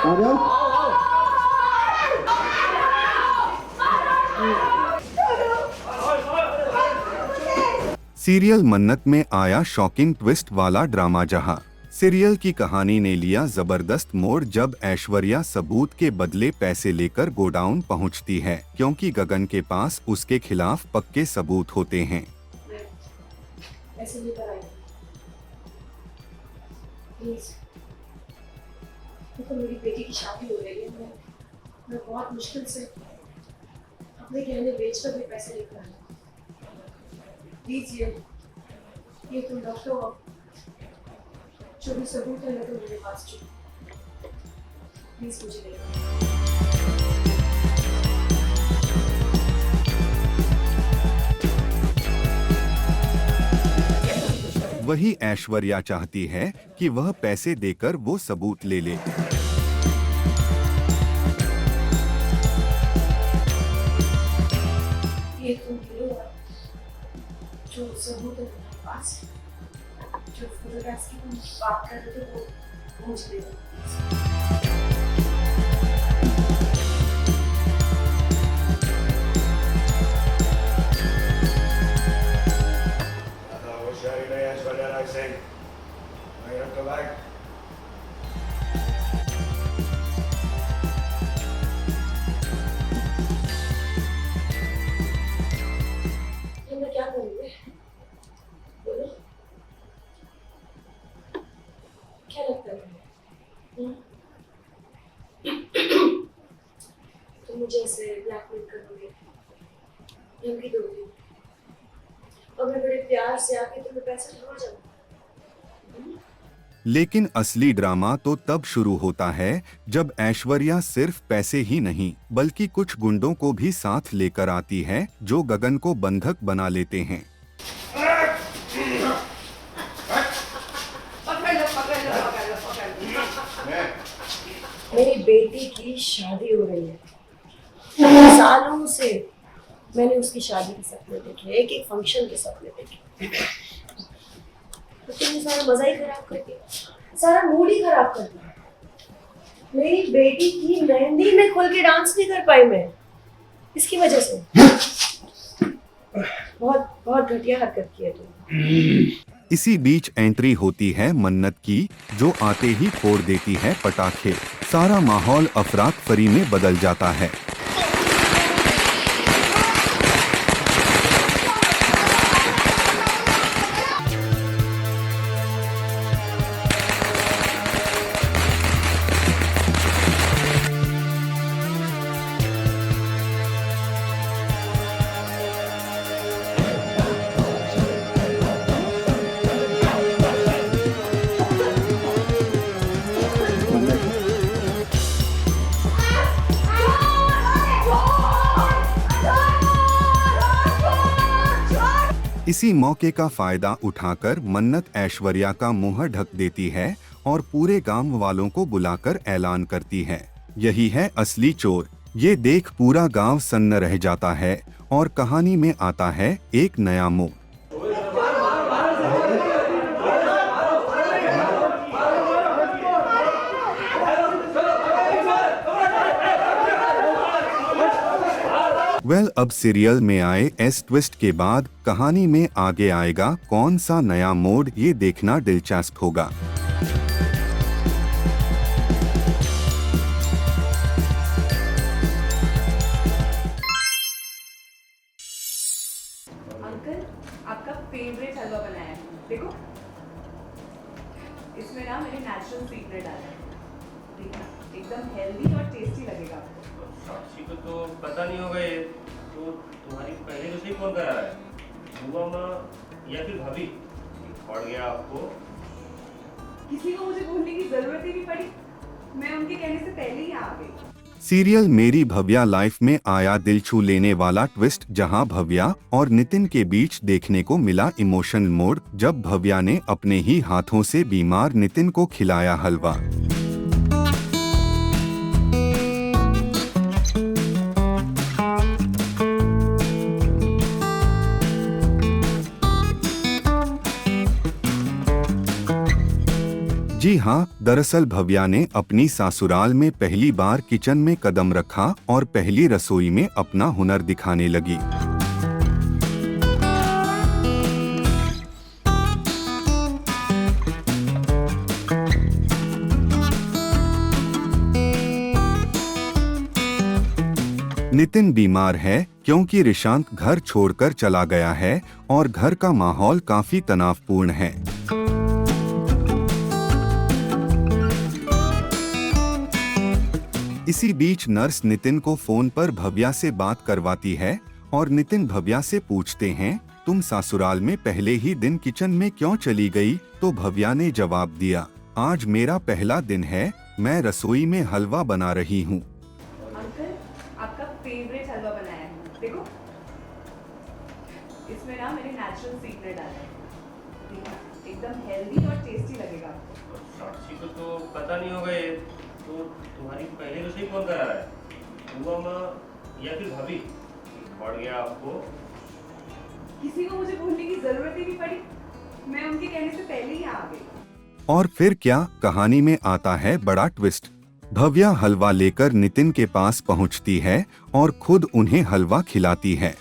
आ जाओ। सीरियल मन्नत में आया शॉकिंग ट्विस्ट वाला ड्रामा जहां सीरियल की कहानी ने लिया जबरदस्त मोड़ जब ऐश्वर्या सबूत के बदले पैसे लेकर गोडाउन पहुंचती है, क्योंकि गगन के पास उसके खिलाफ पक्के सबूत होते हैं। ऐसे लेकर आई प्लीज, तो मेरी बेटी की शादी हो रही है। मैं बहुत मुश्किल से अपने गहने बेचकर भी पैसे लेकर आई। प्लीज ये तुम डॉक्टर हो, जो भी सबूत है तो मेरे पास जो प्लीज मुझे दे दो। वही ऐश्वर्या चाहती है कि वह पैसे देकर वो सबूत ले ले। ये तुम लो, जो सबूत है तुम्हारे पास, जो फोटोग्राफ्स की तुम बात कर रहे थे वो मुझे दे दो। मैं क्या करूँगी? बोलो, क्या लगता है तुम्हें? तुम मुझे ऐसे ब्लैकमेल करोगे, धमकी दोगे, और मैं बड़े प्यार से आके तुम्हें पैसे लगा जाऊँ। लेकिन असली ड्रामा तो तब शुरू होता है जब ऐश्वर्या सिर्फ पैसे ही नहीं बल्कि कुछ गुंडों को भी साथ लेकर आती है, जो गगन को बंधक बना लेते हैं। मेरी बेटी की शादी हो रही है। सालों से मैंने उसकी शादी के सपने देखे, एक एक फंक्शन के सपने देखे, तो तुमने सारा मजा ही खराब कर दिया, सारा मूड ही खराब कर दिया। मेरी बेटी की मेहंदी में खुल के डांस नहीं कर पाई मैं, इसकी वजह से। बहुत बहुत घटिया हरकत की है तुमने। इसी बीच एंट्री होती है मन्नत की, जो आते ही फोड़ देती है पटाखे। सारा माहौल अफरा-तफरी में बदल जाता है। इसी मौके का फायदा उठाकर मन्नत ऐश्वर्या का मुंह ढक देती है और पूरे गांव वालों को बुलाकर ऐलान करती है, यही है असली चोर। ये देख पूरा गांव सन्न रह जाता है और कहानी में आता है एक नया मोड़। अब सीरियल में आए इस ट्विस्ट के बाद कहानी में आगे आएगा कौन सा नया मोड़, ये देखना दिलचस्प होगा। अंकल, आपका फेवरेट हलवा बनाया है, देखो। इसमें ना मैंने नेचुरल स्वीटनर डाला है, देखना एकदम हेल्दी और टेस्टी लगेगा आपको। साक्षी को तो पता नहीं होगा ये, तो तुम्हारी पहले रसोई कौन करा है, बुआ माँ या फिर भाभी? पड़ गया आपको। किसी को मुझे बोलने की जरूरत ही नहीं पड़ी, मैं उनके कहने से पहले ही आ गई। सीरियल मेरी भव्या लाइफ में आया दिल छू लेने वाला ट्विस्ट, जहां भव्या और नितिन के बीच देखने को मिला इमोशनल मोड़, जब भव्या ने अपने ही हाथों से बीमार नितिन को खिलाया हलवा। जी हाँ, दरअसल भव्या ने अपनी ससुराल में पहली बार किचन में कदम रखा और पहली रसोई में अपना हुनर दिखाने लगी। नितिन बीमार है क्योंकि रिशांत घर छोड़कर चला गया है और घर का माहौल काफी तनावपूर्ण है। इसी बीच नर्स नितिन को फोन पर भव्या से बात करवाती है और नितिन भव्या से पूछते हैं, तुम ससुराल में पहले ही दिन किचन में क्यों चली गई? तो भव्या ने जवाब दिया, आज मेरा पहला दिन है, मैं रसोई में हलवा बना रही हूँ। अंकल, आपका फेवरेट हलवा बनाया है, देखो। इसमें ना मैंने नेचुरल स्वीटनर डाला है, देखो, एकदम हेल्दी और टेस्टी लगेगा आपको। साक्षी को तो पता नहीं होगा ये, तो तुम्हारी पहली रसोई कौन करा रहा है? बुआ माँ या फिर भाभी? पड़ गया आपको। किसी को मुझे बोलने की जरूरत ही नहीं पड़ी, मैं उनके कहने से पहले ही आ गई। और फिर क्या, कहानी में आता है बड़ा ट्विस्ट। भव्या हलवा लेकर नितिन के पास पहुंचती है और खुद उन्हें हलवा खिलाती है।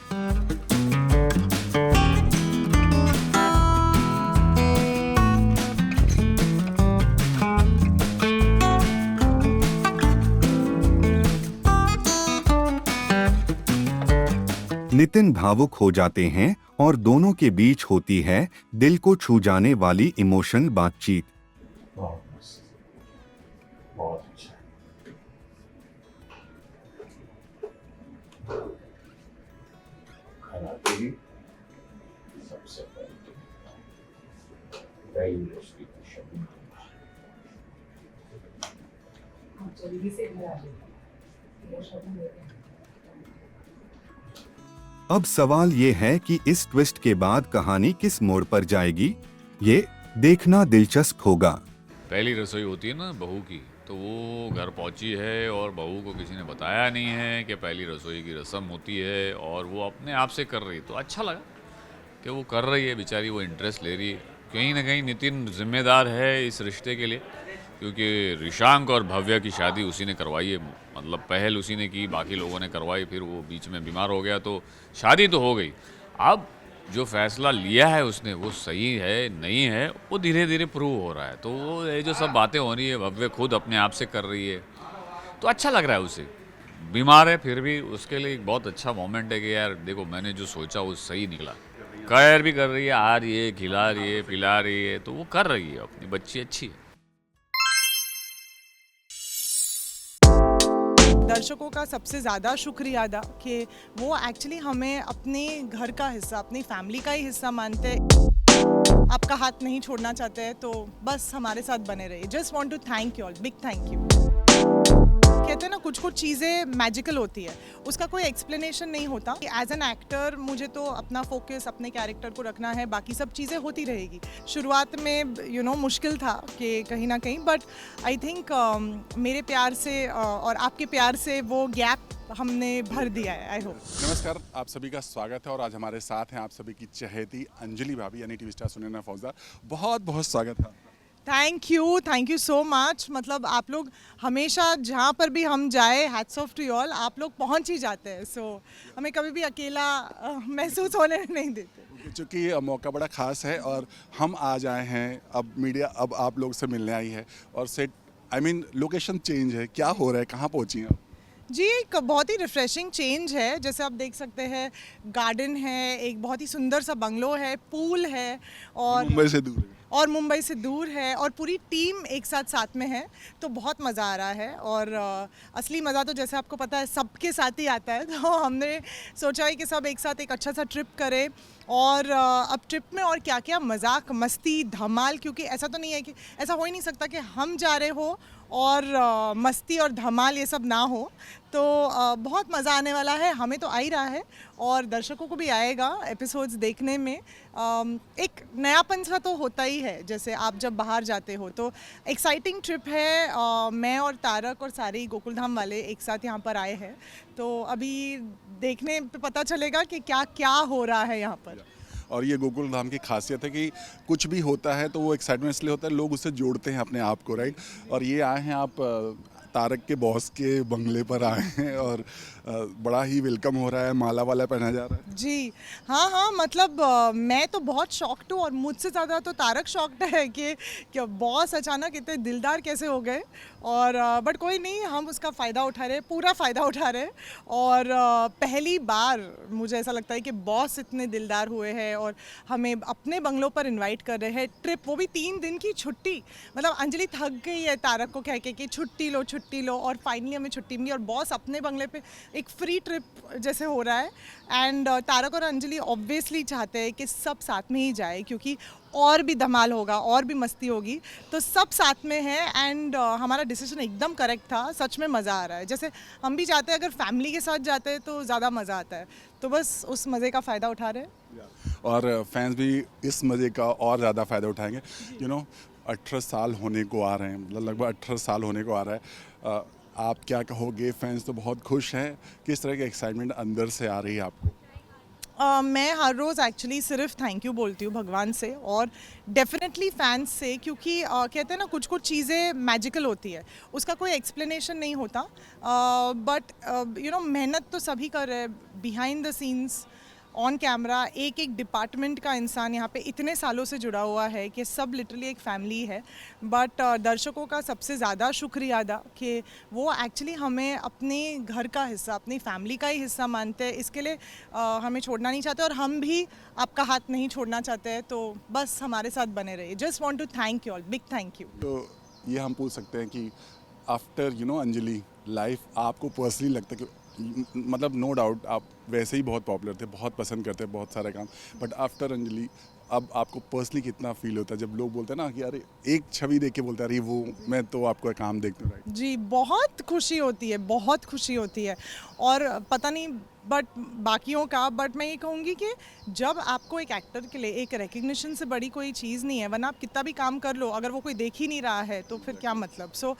नितिन भावुक हो जाते हैं और दोनों के बीच होती है दिल को छू जाने वाली इमोशनल बातचीत। बहुत मस्त, बहुत अच्छा। खाना के लिए सबसे पहले दही रोटी की शबीर। आप जल्दी से घर आ जाइए। अब सवाल ये है कि इस ट्विस्ट के बाद कहानी किस मोड़ पर जाएगी, ये देखना दिलचस्प होगा। पहली रसोई होती है ना बहू की, तो वो घर पहुंची है और बहू को किसी ने बताया नहीं है कि पहली रसोई की रस्म होती है और वो अपने आप से कर रही है। तो अच्छा लगा कि वो कर रही है, बेचारी वो इंटरेस्ट ले रही है। कहीं ना कहीं नितिन जिम्मेदार है इस रिश्ते के लिए, क्योंकि रिशांक और भव्या की शादी उसी ने करवाई है, मतलब पहल उसी ने की, बाकी लोगों ने करवाई, फिर वो बीच में बीमार हो गया तो शादी तो हो गई। अब जो फैसला लिया है उसने वो सही है नहीं है वो धीरे धीरे प्रूव हो रहा है। तो वो ये जो सब बातें हो रही है भव्य खुद अपने आप से कर रही है, तो अच्छा लग रहा है उसे। बीमार है फिर भी उसके लिए एक बहुत अच्छा मोमेंट है कि यार देखो मैंने जो सोचा वो सही निकला। केयर भी कर रही है, आ रही है, खिला रही है, पिला रही है, तो वो कर रही है, अपनी बच्ची अच्छी है। दर्शकों का सबसे ज़्यादा शुक्रिया अदा कि वो एक्चुअली हमें अपने घर का हिस्सा, अपनी फैमिली का ही हिस्सा मानते हैं। आपका हाथ नहीं छोड़ना चाहते हैं तो बस हमारे साथ बने रहिए। Just want to thank you all, big thank you. कहते हैं ना कुछ कुछ चीज़ें मैजिकल होती है, उसका कोई एक्सप्लेनेशन नहीं होता। एज एन एक्टर मुझे तो अपना फोकस अपने कैरेक्टर को रखना है, बाकी सब चीज़ें होती रहेगी। शुरुआत में मुश्किल था कि कहीं ना कहीं, बट आई थिंक मेरे प्यार से और आपके प्यार से वो गैप हमने भर दिया है। I hope. नमस्कार, आप सभी का स्वागत है और आज हमारे साथ हैं आप सभी की चहेती अंजलि भाभी यानी टीवी स्टार सुनैना फौजदार। बहुत बहुत स्वागत है। Thank you so much. मतलब आप लोग हमेशा जहाँ पर भी हम जाए, हैट्स ऑफ टू ऑल, आप लोग पहुँच ही जाते हैं। सो हमें कभी भी अकेला महसूस होने नहीं देते। क्योंकि मौका बड़ा ख़ास है और हम आज आए हैं, अब मीडिया अब आप लोग से मिलने आई है और सेट लोकेशन चेंज है, क्या हो रहा है, कहाँ पहुँची हैं आप? जी, एक बहुत ही रिफ्रेशिंग चेंज है। जैसे आप देख सकते हैं गार्डन है, एक बहुत ही सुंदर सा बंगलो है, पूल है और मुंबई से दूर है और पूरी टीम एक साथ में है, तो बहुत मज़ा आ रहा है। और असली मज़ा तो जैसे आपको पता है सबके साथ ही आता है, तो हमने सोचा है कि सब एक साथ एक अच्छा सा ट्रिप करें। और अब ट्रिप में और क्या क्या मजाक मस्ती धमाल, क्योंकि ऐसा तो नहीं है कि ऐसा हो ही नहीं सकता कि हम जा रहे हो और मस्ती और धमाल ये सब ना हो। तो बहुत मज़ा आने वाला है, हमें तो आ ही रहा है और दर्शकों को भी आएगा एपिसोड्स देखने में। एक नयापन सा तो होता ही है, जैसे आप जब बाहर जाते हो तो एक्साइटिंग ट्रिप है। मैं और तारक और सारे गोकुलधाम वाले एक साथ यहाँ पर आए हैं, तो अभी देखने पे पता चलेगा कि क्या क्या हो रहा है यहाँ पर। और ये गोकुल धाम की खासियत है कि कुछ भी होता है तो वो एक्साइटमेंट इसलिए होता है, लोग उससे जोड़ते हैं अपने आप को, राइट। और ये आए हैं आप तारक के बॉस के बंगले पर आए हैं और बड़ा ही वेलकम हो रहा है, माला वाला पहना जा रहा है। जी हाँ, मतलब मैं तो बहुत शॉक्ड हूँ और मुझसे ज़्यादा तो तारक शॉक्ड है कि बॉस अचानक इतने दिलदार कैसे हो गए। और बट कोई नहीं, हम उसका फ़ायदा उठा रहे, पूरा फ़ायदा उठा रहे। और पहली बार मुझे ऐसा लगता है कि बॉस इतने दिलदार हुए हैं और हमें अपने बंगलों पर इनवाइट कर रहे हैं, ट्रिप, वो भी 3 दिन की छुट्टी। मतलब अंजलि थक गई है तारक को कह के कि छुट्टी लो, और फाइनली हमें छुट्टी मिली और बॉस अपने बंगले पे एक फ्री ट्रिप जैसे हो रहा है। एंड तारक और अंजलि ऑब्वियसली चाहते हैं कि सब साथ में ही जाए, क्योंकि और भी धमाल होगा और भी मस्ती होगी, तो सब साथ में है। एंड हमारा डिसीजन एकदम करेक्ट था, सच में मज़ा आ रहा है। जैसे हम भी चाहते हैं अगर फैमिली के साथ जाते हैं तो ज़्यादा मज़ा आता है, तो बस उस मज़े का फ़ायदा उठा रहे हैं। और फैंस भी इस मज़े का और ज़्यादा फ़ायदा उठाएंगे। 18 साल होने को आ रहे हैं, मतलब लगभग 18 साल होने को आ रहा है। आप क्या कहोगे? फैंस तो बहुत खुश हैं, किस तरह की एक्साइटमेंट अंदर से आ रही है आपको? मैं हर रोज़ एक्चुअली सिर्फ थैंक यू बोलती हूँ भगवान से और डेफिनेटली फैंस से, क्योंकि कहते हैं ना कुछ चीज़ें मैजिकल होती है, उसका कोई एक्सप्लेनेशन नहीं होता। बट मेहनत तो सभी कर रहे हैं behind the scenes, on camera. एक डिपार्टमेंट का इंसान यहाँ पे इतने सालों से जुड़ा हुआ है कि सब लिटरली एक फैमिली है। बट दर्शकों का सबसे ज़्यादा शुक्रिया अदा कि वो एक्चुअली हमें अपने घर का हिस्सा, अपनी फैमिली का ही हिस्सा मानते हैं। इसके लिए हमें छोड़ना नहीं चाहते और हम भी आपका हाथ नहीं छोड़ना चाहते हैं, तो बस हमारे साथ बने रहिए। Just want to thank you all, big thank you. तो ये हम पूछ सकते हैं कि आफ्टर अंजलि लाइफ आपको पर्सनली लगता है कि मतलब नो डाउट आप वैसे ही बहुत पॉपुलर थे, बहुत पसंद करते हैं बहुत सारे काम, बट आफ्टर अंजलि अब आपको पर्सनली कितना फील होता है जब लोग बोलते हैं ना कि अरे एक छवि देख के बोलते हैं अरे वो मैं तो आपका काम देखता हूँ, राइट? जी, बहुत खुशी होती है, बहुत खुशी होती है। और पता नहीं बट बाकियों का, बट मैं ये कहूँगी कि जब आपको एक एक्टर के लिए एक रिकग्निशन से बड़ी कोई चीज़ नहीं है, वरना आप कितना भी काम कर लो, अगर वो कोई देख ही नहीं रहा है तो फिर क्या मतलब। सो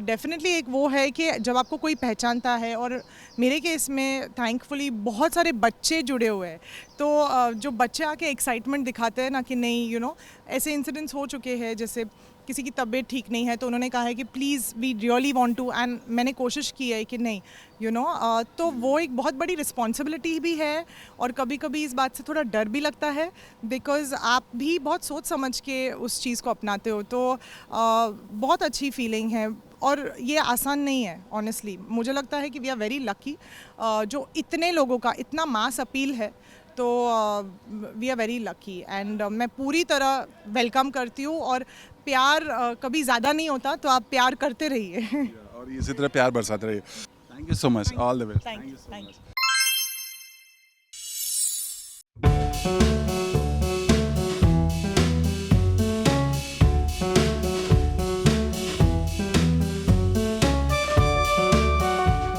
डेफिनेटली एक वो है कि जब आपको कोई पहचानता है, और मेरे केस में थैंकफुली बहुत सारे बच्चे जुड़े हुए हैं, तो जो बच्चे आके एक्साइटमेंट दिखाते हैं ना कि नहीं ऐसे इंसिडेंट्स हो चुके हैं, जैसे किसी की तबीयत ठीक नहीं है तो उन्होंने कहा है कि please we really want to, and मैंने कोशिश की है कि नहीं तो वो एक बहुत बड़ी रिस्पॉन्सिबिलिटी भी है। और कभी कभी इस बात से थोड़ा डर भी लगता है, बिकॉज़ आप भी बहुत सोच समझ के उस चीज़ को अपनाते हो, तो बहुत अच्छी फीलिंग है। और ये आसान नहीं है ऑनेस्टली, मुझे लगता है कि वी आर वेरी लकी जो इतने लोगों का इतना मास अपील है, तो we are very lucky. And मैं पूरी तरह वेलकम करती हूँ, और प्यार कभी ज़्यादा नहीं होता, तो आप प्यार करते रहिए। और इसी तरह प्यार बरसाते रहिए। Thank you so much, all the best. Thank you.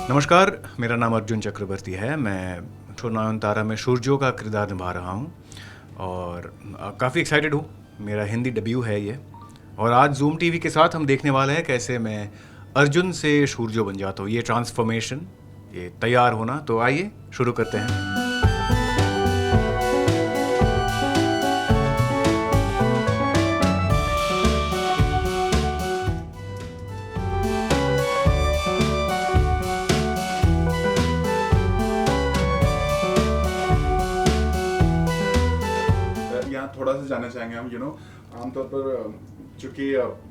नमस्कार, मेरा नाम अर्जुन चक्रवर्ती है। मैं छोनायन तारा में सूर्यो का किरदार निभा रहा हूँ और काफ़ी एक्साइटेड हूँ। मेरा हिंदी डेब्यू है ये, और आज जूम टीवी के साथ हम देखने वाले हैं कैसे मैं अर्जुन से सूर्यो बन जाता हूँ। ये ट्रांसफॉर्मेशन, ये तैयार होना। तो आइए शुरू करते हैं। यहाँ थोड़ा सा जानना चाहेंगे हम आमतौर पर चूंकि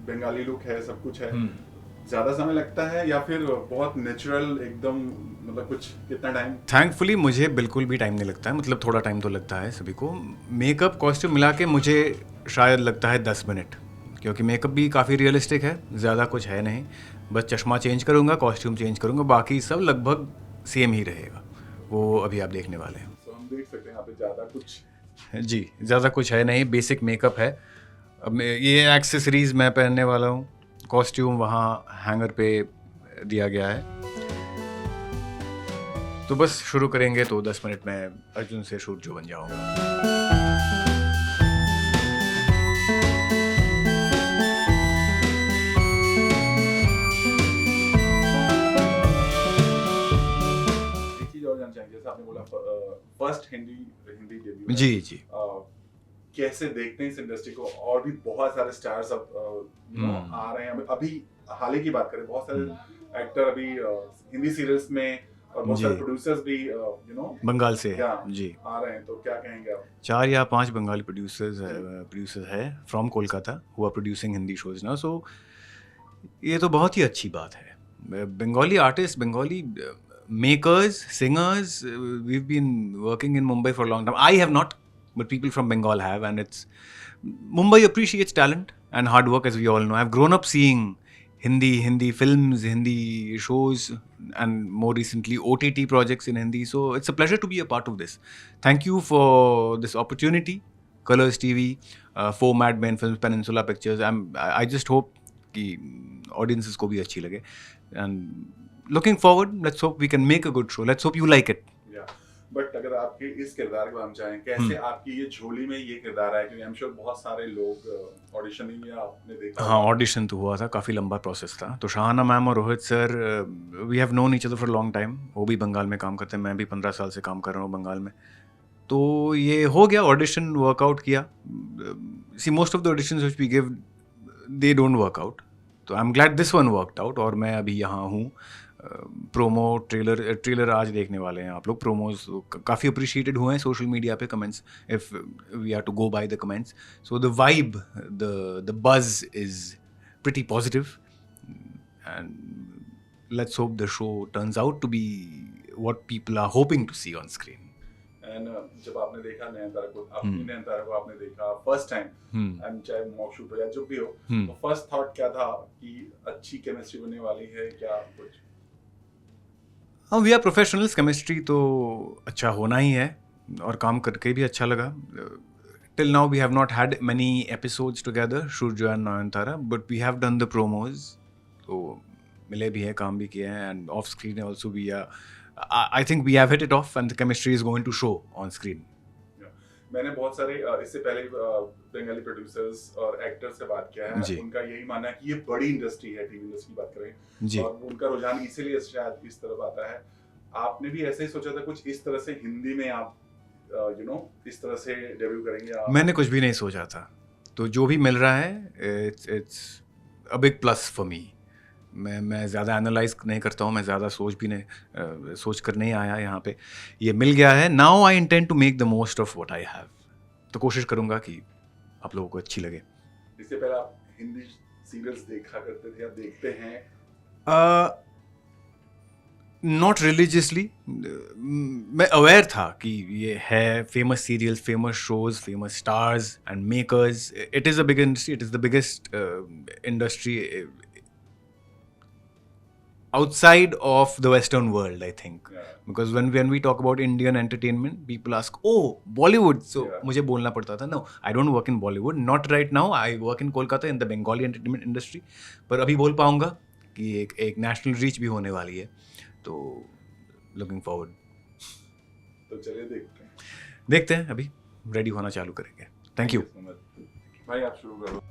बंगाली लुक है, सब कुछ है, ज्यादा समय लगता है या फिर बहुत नेचुरल एकदम, मतलब कुछ कितना टाइम? थैंकफुली मुझे बिल्कुल भी टाइम नहीं लगता है, मतलब थोड़ा टाइम तो लगता है सभी को। मेकअप कॉस्ट्यूम मिला के मुझे शायद लगता है 10 मिनट, क्योंकि मेकअप भी काफ़ी रियलिस्टिक है, ज़्यादा कुछ है नहीं। बस चश्मा चेंज करूँगा, कॉस्ट्यूम चेंज करूँगा, बाकी सब लगभग सेम ही रहेगा। वो अभी आप देखने वाले हैं। तो हम देख सकते हैं यहाँ पे ज़्यादा कुछ जी, ज़्यादा कुछ है नहीं, बेसिक मेकअप है। अब ये एक्सेसरीज़ मैं पहनने वाला हूँ, कॉस्ट्यूम वहाँ हैंगर पे दिया गया है। तो बस शुरू करेंगे तो 10 मिनट में अर्जुन से सूर्यो बन जाऊँगा। एक चीज़ और जानना चाहेंगे, जैसा आपने बोला फर्स्ट हिंदी डेब्यू जी जी कैसे देखते हैं इस इंडस्ट्री को? और भी बहुत सारे स्टार्स अब आ रहे हैं। अभी हाल ही की बात करें, बहुत सारे एक्टर अभी हिंदी सीरियल्स में और बहुत सारे प्रोड्यूसर्स भी बंगाल से जी आ रहे हैं, तो क्या कहेंगे आप? 4 या 5 बंगाली प्रोड्यूसर्स है from Kolkata who are producing Hindi shows now, so ये तो बहुत ही अच्छी बात है। Bengali artist, Bengali makers, singers, we have been working in Mumbai for long time. I have not, but people from Bengal have, and it's Mumbai appreciates talent and hard work, as we all know. I've grown up seeing Hindi films, Hindi shows, and more recently OTT projects in Hindi. So it's a pleasure to be a part of this. Thank you for this opportunity, Colors TV, for Madman Films, Peninsula Pictures. I just hope कि audiences को भी अच्छी लगे, and looking forward, let's hope we can make a good show. Let's hope you like it. But अगर आपके इस किरदार के बारे में चाहें, कैसे आपकी ये झोली में ये किरदार है? क्योंकि आई एम श्योर बहुत सारे लोग ऑडिशन ही आपने देखा। हाँ, ऑडिशन तो हुआ था, काफ़ी लंबा प्रोसेस था। तो शाहाना मैम और Rohit sir, we have known each other for long time. वो भी बंगाल में काम करते हैं, मैं भी 15 साल से काम कर रहा हूँ बंगाल में। तो ये हो गया, ऑडिशन वर्कआउट किया। See most of the auditions which we give they don't work out, तो I am glad this one worked out, और मैं अभी यहाँ हूँ। प्रोमो ट्रेलर आज देखने वाले हैं आप लोग। प्रोमोज काफ़ी अप्रिशिएटेड हुए हैं सोशल मीडिया पे, comments, if we are to go by the comments. So the vibe, the buzz is pretty positive, and let's hope the show turns out to be what people are hoping to see on screen. And जब आपने देखा नयनतारा को, अपनी नयनतारा को आपने देखा first time, and चाहे mock shoot हो या जो भी हो, तो फर्स्ट थॉट क्या था कि अच्छी केमिस्ट्री बनने वाली है क्या? कुछ हाँ, वी आर प्रोफेशनल्स, केमिस्ट्री तो अच्छा होना ही है, और काम करके भी अच्छा लगा। Till now we have not had many episodes together, Surya and Nayanthara, but we have done the promos, तो मिले भी हैं, काम भी किए हैं, and off screen also we are, I think we have hit it off, and the chemistry is going to show on screen. मैंने बहुत सारे इससे पहले बंगाली प्रोड्यूसर्स और एक्टर्स से बात किया है, उनका यही मानना है कि ये बड़ी इंडस्ट्री है, टीवी इंडस्ट्री की बात करें, और उनका रुझान इसीलिए शायद इस तरफ आता है। आपने भी ऐसे ही सोचा था कुछ इस तरह से हिंदी में आप इस तरह से डेब्यू करेंगे? मैंने कुछ भी नहीं सोचा था, तो जो भी मिल रहा है it's a big plus for me. मैं ज़्यादा एनालाइज नहीं करता हूँ, मैं ज़्यादा सोच कर नहीं आया यहाँ पे। ये मिल गया है, now I intend to make the most of what I have. तो कोशिश करूँगा कि आप लोगों को अच्छी लगे। इससे पहले आप हिंदी सीरियल्स देखा करते थे या देखते हैं? Not religiously. मैं अवेयर था कि ये है famous serials, famous shows, famous stars and makers. It is a big industry, it is the biggest industry outside of the Western world, I think. Yeah. Because when we talk about Indian entertainment, people ask, oh, Bollywood. So, मुझे बोलना पड़ता था, no, I don't work in Bollywood. Not right now. I work in Kolkata in the Bengali entertainment industry. पर अभी बोल पाऊँगा कि एक national reach भी होने वाली है. तो looking forward. तो चलिए देखते हैं अभी ready होना चालू करेंगे. Thank you. भाई आप शुरू करो।